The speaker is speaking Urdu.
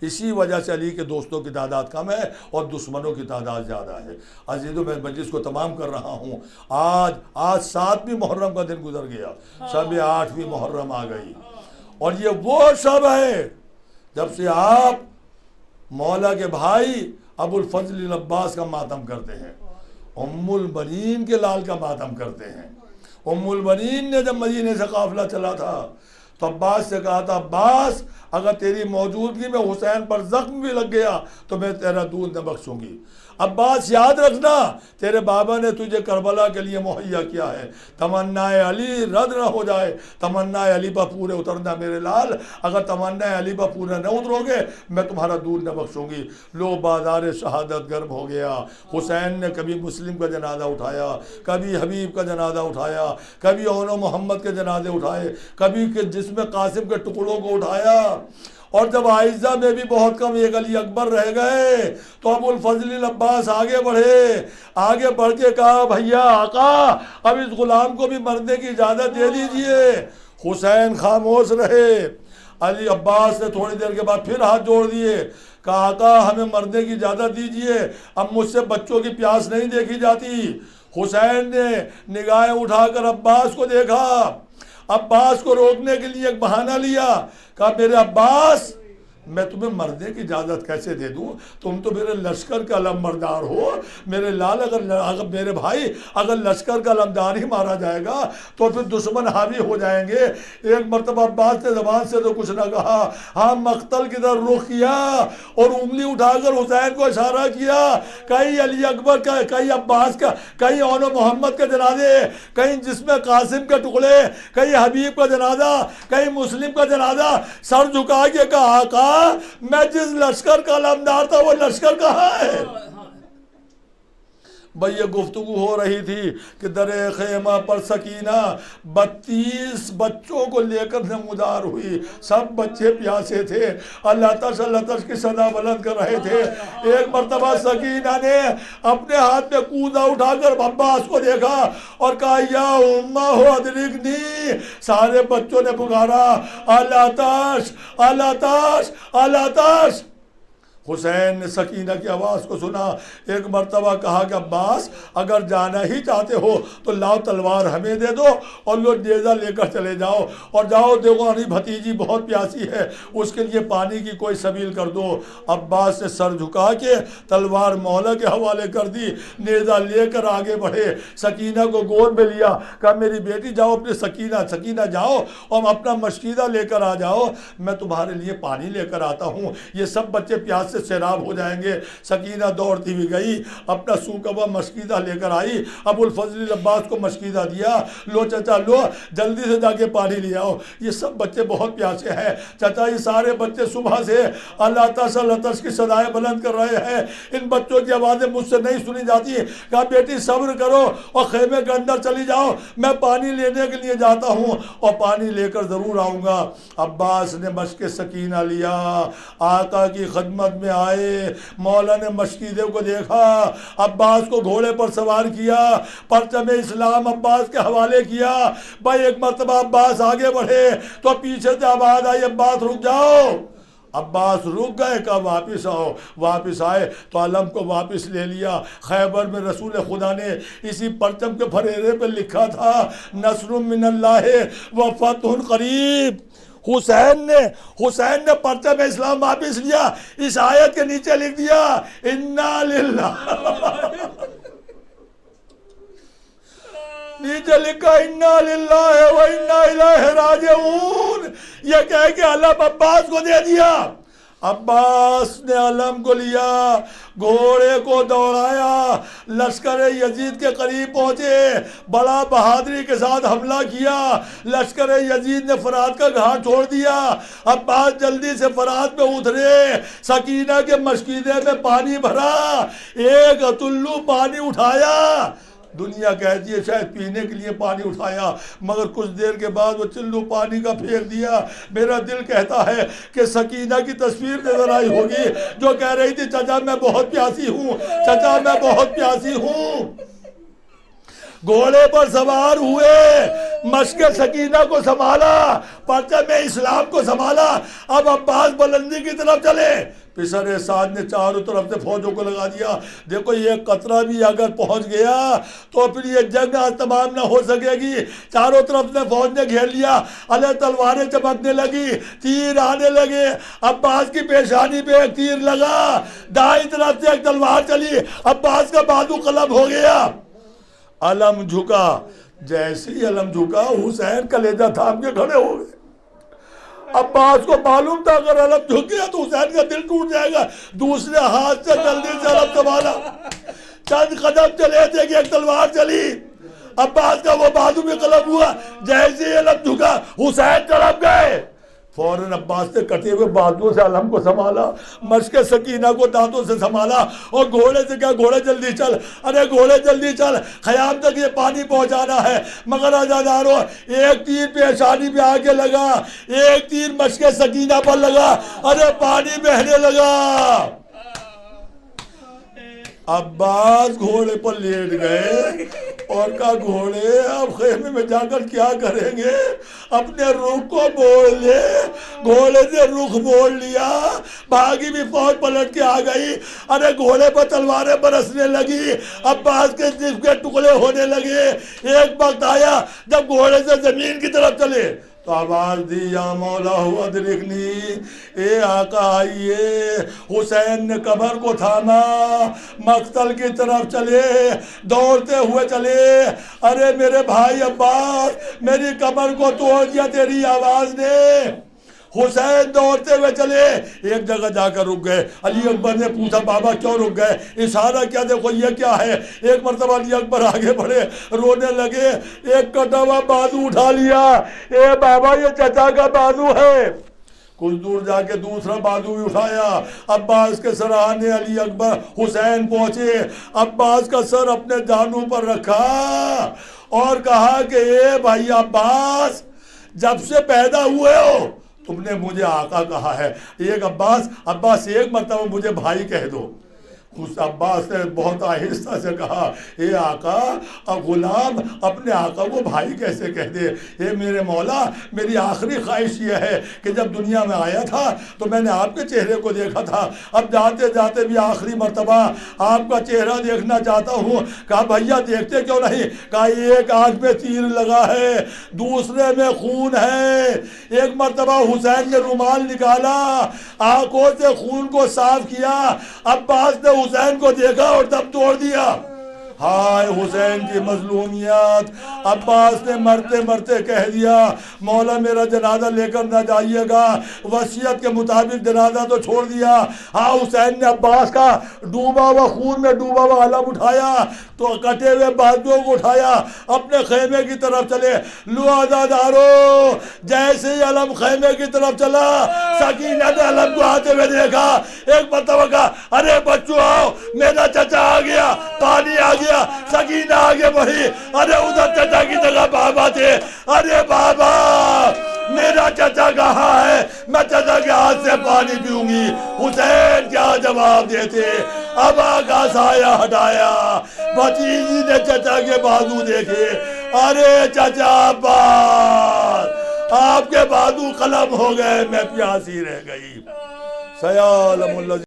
اسی وجہ سے علی کے دوستوں کی تعداد کم ہے اور دشمنوں کی تعداد زیادہ ہے۔ عزیزوں، میں مجلس کو تمام کر رہا ہوں۔ آج 7ویں محرم کا دن گزر گیا، شب 8ویں محرم آ گئی، اور یہ وہ شب ہے جب سے آپ مولا کے بھائی ابو الفضل العباس کا ماتم کرتے ہیں، ام البنین کے لال کا ماتم کرتے ہیں۔ ام البنین نے جب مدینے سے قافلہ چلا تھا تو عباس سے کہا تھا، عباس اگر تیری موجودگی میں حسین پر زخم بھی لگ گیا تو میں تیرا دودھ نہ بخشوں گی۔ عباس یاد رکھنا، تیرے بابا نے تجھے کربلا کے لیے مہیا کیا ہے، تمنا علی رد نہ ہو جائے، تمنا علی پر پورے اترنا میرے لال، اگر تمنا علی پر پورے نہ اترو گے میں تمہارا دودھ نہ بخشوں گی۔ لو بازار شہادت گرم ہو گیا۔ حسین نے کبھی مسلم کا جنازہ اٹھایا، کبھی حبیب کا جنازہ اٹھایا، کبھی اون و محمد کے جنازے اٹھائے، کبھی جس میں قاسم کے ٹکڑوں کو اٹھایا، اور جب عائزہ میں بھی بہت کم ایک علی اکبر رہ گئے تو ابو الفضل العباس آگے بڑھ کے کہا، بھیا آقا اب اس غلام کو بھی مرنے کی اجازت دے دیجئے۔ حسین خاموش رہے۔ علی عباس نے تھوڑی دیر کے بعد پھر ہاتھ جوڑ دیے، کہا آقا ہمیں مرنے کی اجازت دیجئے، اب مجھ سے بچوں کی پیاس نہیں دیکھی جاتی۔ حسین نے نگاہیں اٹھا کر عباس کو دیکھا، عباس کو روکنے کے لیے ایک بہانہ لیا، کہا میرے عباس میں تمہیں مرنے کی اجازت کیسے دے دوں، تم تو میرے لشکر کا علمبردار ہو، میرے لال اگر میرے بھائی اگر لشکر کا علمدار ہی مارا جائے گا تو پھر دشمن حاوی ہو جائیں گے۔ ایک مرتبہ عباس نے زبان سے تو کچھ نہ کہا، ہاں مقتل کی طرف رخ کیا اور انگلی اٹھا کر حسین کو اشارہ کیا، کہیں علی اکبر کا، کہیں عباس کا، کہیں اون و محمد کے جنازے، کہیں جس میں قاسم کے ٹکڑے، کہیں حبیب کا جنازہ، کہیں مسلم کا جنازہ۔ سر جھکا کے کہا آقا میں جس لشکر کا علمدار تھا وہ لشکر کہاں ہے؟ بھئی یہ گفتگو ہو رہی تھی کہ در خیمہ پر سکینہ 32 بچوں کو لے کر نمودار ہوئی، سب بچے پیاسے تھے، اللہ تش کی صدا بلند کر رہے تھے۔ ایک مرتبہ سکینہ نے اپنے ہاتھ میں کوزہ اٹھا کر عباس کو دیکھا اور کہا یا امہ ادرکنی، سارے بچوں نے پکارا اللہ تش اللہ تش اللہ تش۔ حسین نے سکینہ کی آواز کو سنا، ایک مرتبہ کہا کہ عباس اگر جانا ہی چاہتے ہو تو لاؤ تلوار ہمیں دے دو اور لو نیزہ لے کر چلے جاؤ، اور جاؤ دیکھو ہماری بھتیجی بہت پیاسی ہے، اس کے لیے پانی کی کوئی سبیل کر دو۔ عباس نے سر جھکا کے تلوار مولا کے حوالے کر دی، نیزہ لے کر آگے بڑھے، سکینہ کو گود میں لیا، کہا میری بیٹی جاؤ اپنے سکینہ جاؤ اور اپنا مشکیزہ لے کر آ جاؤ، میں تمہارے لیے پانی لے کر آتا ہوں، یہ سب بچے پیاس سیراب ہو جائیں گے۔ سکینہ دوڑتی ہوئی گئی، اپنا سوکھا ہوا مشکیزہ لے کر آئی، ابو الفضل العباس کو مشکیزہ دیا، لو چچا لو جلدی سے جا کے پانی لے آؤ، یہ سب بچے بہت پیاسے ہیں۔ چچا یہ سارے بچے صبح سے اللہ تش کی صدائیں بلند کر رہے ہیں، ان بچوں کی آوازیں مجھ سے نہیں سنی جاتی۔ کہا بیٹی صبر کرو اور خیمے کے اندر چلی جاؤ، میں پانی لینے کے لیے جاتا ہوں اور پانی لے کر ضرور آؤں گا۔ عباس نے مشک سکینہ لیا، آقا کی خدمت میں آئے، مولا نے مشکیزے کو دیکھا، عباس کو گھوڑے پر سوار کیا، پرچم اسلام عباس کے حوالے کیا۔ بھائی ایک مرتبہ عباس آگے بڑھے تو پیچھے سے آواز آئی عباس رک جاؤ۔ عباس رک گئے، کہا واپس آؤ، واپس آئے تو علم کو واپس لے لیا۔ خیبر میں رسول خدا نے اسی پرچم کے پھریرے پہ لکھا تھا نصر من اللہ و فتح قریب۔ حسین نے پرچم اسلام واپس لیا، اس آیت کے نیچے لکھ دیا انا للہ، نیچے لکھا انا للہ و انا الیہ راجعون، یہ کہہ کے علم عباس کو دے دیا۔ عباس نے علم کو لیا، گھوڑے کو دوڑایا، لشکر یزید کے قریب پہنچے، بڑا بہادری کے ساتھ حملہ کیا۔ لشکر یزید نے فرات کا گھاٹ چھوڑ دیا، عباس جلدی سے فرات میں اترے، سکینہ کے مشکیزے میں پانی بھرا، ایک اتلو پانی اٹھایا۔ دنیا کہتی ہے شاید پینے کے لیے پانی اٹھایا، مگر کچھ دیر کے بعد وہ چلو پانی کا پھینک دیا۔ میرا دل کہتا ہے کہ سکینہ کی تصویر نظر آئی ہوگی جو کہہ رہی تھی چچا میں بہت پیاسی ہوں، چچا میں بہت پیاسی ہوں۔ گھوڑے پر سوار ہوئے، مشق سکینہ کو سنبھالا، پرچم اسلام کو سنبھالا، اب عباس بلندی کی طرف چلے۔ پسر سعد نے چاروں طرف سے فوجوں کو لگا دیا، دیکھو یہ قطرہ بھی اگر پہنچ گیا تو پھر یہ جنگ آج تمام نہ ہو سکے گی۔ چاروں طرف سے فوج نے گھیر لیا، علیہ تلواریں چمکنے لگی، تیر آنے لگے، عباس کی پیشانی پہ ایک تیر لگا، دائیں طرف سے ایک تلوار چلی، عباس کا بازو قلم ہو گیا، علم جھکا، جیسے ہی علم جھکا حسین کلیجہ تھام کے کھڑے ہو گئے۔ عباس کو معلوم تھا اگر علم جھک گیا تو حسین کا دل ٹوٹ جائے گا، دوسرے ہاتھ سے جلدی سے علم سنبھالا، چند قدم چلے تھے کہ ایک تلوار چلی، عباس کا وہ بازو بھی قلم ہوا، جیسے ہی علم جھکا حسین تڑپ گئے۔ فوراً عباس نے کٹے ہوئے بازو سے علم کو سنبھالا، مشق سکینہ کو دانتوں سے سنبھالا، اور گھوڑے سے کہا گھوڑے جلدی چل، ارے گھوڑے جلدی چل، خیام تک یہ پانی پہنچانا ہے۔ مگر عزادارو، ایک تیر پیشانی پہ آگے لگا، ایک تیر مشق سکینہ پر لگا، ارے پانی بہنے لگا۔ عباس گھوڑے پر لیٹ گئے اور کہا گھوڑے اب خیمے میں جا کر کیا کریں گے، اپنے رخ کو موڑ لے۔ گھوڑے سے رخ موڑ لیا، بھاگی بھی فوج پلٹ کے آ گئی، ارے گھوڑے پر تلواریں برسنے لگی، عباس کے جسم کے ٹکڑے ہونے لگے۔ ایک وقت آیا جب گھوڑے سے زمین کی طرف چلے تو آواز دی یا مولا ادرکنی، اے آقا آئیے۔ حسین نے کمر کو تھاما، مقتل کی طرف چلے، دوڑتے ہوئے چلے، ارے میرے بھائی عباس میری کمر کو توڑ دیا تیری آواز نے۔ حسین دوڑتے ہوئے چلے، ایک جگہ جا کر رک گئے۔ علی اکبر نے پوچھا بابا کیوں رک گئے، اشارہ کیا، دیکھو یہ کیا ہے۔ ایک مرتبہ علی اکبر آگے بڑھے، رونے لگے، ایک کٹا ہوا بازو اٹھا لیا، اے بابا یہ چچا کا بازو ہے۔ کچھ دور جا کے دوسرا بازو بھی اٹھایا، عباس کے سرانے علی اکبر حسین پہنچے، عباس کا سر اپنے جانوں پر رکھا اور کہا کہ اے بھائی عباس، جب سے پیدا ہوئے ہو تم نے مجھے آقا کہا ہے، ایک عباس ایک مرتبہ مجھے بھائی کہہ دو۔ اس عباس نے بہت آہستہ سے کہا، اے آقا، غلام اپنے آقا کو بھائی کیسے کہہ دے، اے میرے مولا میری آخری خواہش یہ ہے کہ جب دنیا میں آیا تھا تو میں نے آپ کے چہرے کو دیکھا تھا، اب جاتے جاتے بھی آخری مرتبہ آپ کا چہرہ دیکھنا چاہتا ہوں۔ کہا بھیا دیکھتے کیوں نہیں، کہا ایک آنکھ میں تیر لگا ہے، دوسرے میں خون ہے۔ ایک مرتبہ حسین نے رومال نکالا، آنکھوں سے خون کو صاف کیا، عباس نے حسین کو دیکھا اور دم توڑ دیا۔ ہائے حسین کی مظلومیت، عباس نے مرتے مرتے کہہ دیا مولا میرا جنازہ لے کر نہ جائیے گا، وصیت کے مطابق جنازہ تو چھوڑ دیا۔ ہاں حسین نے عباس کا ڈوبا ہوا خون میں ڈوبا ہوا علم اٹھایا تو کٹے ہوئے بازوؤں کو اٹھایا، اپنے خیمے کی طرف چلے۔ لو عزادارو، جیسے ہی علم خیمے کی طرف چلا، سکینہ نے علم کو آتے ہوئے دیکھا، ایک مرتبہ کہا ارے بچوں آؤ، میرا چچا آ گیا، پانی آ گیا۔ سکینہ آگے بڑھی، ارے ادھر چچا کی جگہ بابا تھے، ارے بابا میرا چچا کہاں ہے، میں چچا کے ہاتھ سے پانی پیوں گی۔ حسین کیا جواب دیتے، ابا کا سایہ ہٹایا، بھتیجی نے چچا کے بازو دیکھے، ارے چچا عباس آپ کے بازو قلم ہو گئے، میں پیاسی رہ گئی۔ سیالم اللہ